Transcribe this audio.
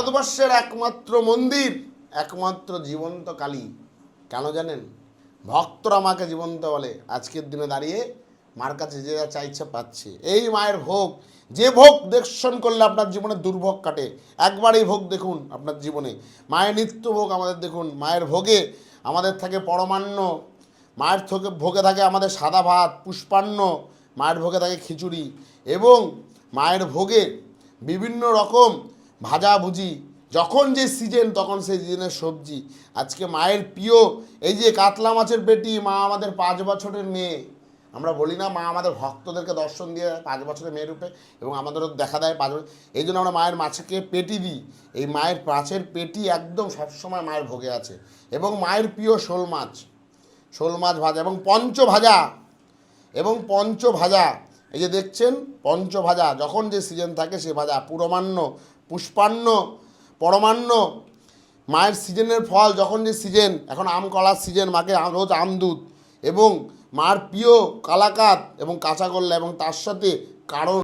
ভারতবর্ষের একমাত্র মন্দির, একমাত্র জীবন্ত কালী। কেন জানেন? ভক্তরা মাকে জীবন্ত বলে। আজকের দিনে দাঁড়িয়ে মার কাছে যে যা চাইছে পাচ্ছে। এই মায়ের ভোগ, যে ভোগ দর্শন করলে আপনার জীবনে দুর্ভোগ কাটে। একবার এই ভোগ দেখুন আপনার জীবনে। মায়ের নিত্য ভোগ আমাদের দেখুন। মায়ের ভোগে আমাদের থাকে পরমান্ন, মায়ের ভোগে থাকে আমাদের সাদা ভাত, পুষ্পান্ন, মায়ের ভোগে থাকে খিচুড়ি, এবং মায়ের ভোগে বিভিন্ন রকম ভাজাভুজি। যখন যে সিজন তখন সেই সিজনের সবজি। আজকে মায়ের প্রিয় এই যে কাতলা মাছের পেটি। মা আমাদের 5 বছরের মেয়ে। আমরা বলি না, মা আমাদের ভক্তদেরকে দর্শন দিয়ে 5 বছরের মেয়ে রূপে, এবং আমাদেরও দেখা দেয় 5 বছর। এই জন্য আমরা মায়ের মাছকে পেটি দিই। এই মায়ের মাছের পেটি একদম সবসময় মায়ের ভোগে আছে। এবং মায়ের প্রিয় শোল মাছ, শোল মাছ ভাজা এবং পঞ্চভাজা, এই যে দেখছেন পঞ্চভাজা, যখন যে সিজন থাকে সে ভাজা, পুরমান্ন, পুষ্পান্ন, পরমান্ন। মায়ের সিজনের ফল, যখন যে সিজন, এখন আম কলার সিজন, মাকে রোজ আম দুধ, এবং মার প্রিয় কালাকাত এবং কাঁচাগোল্লা, এবং তার সাথে কারণ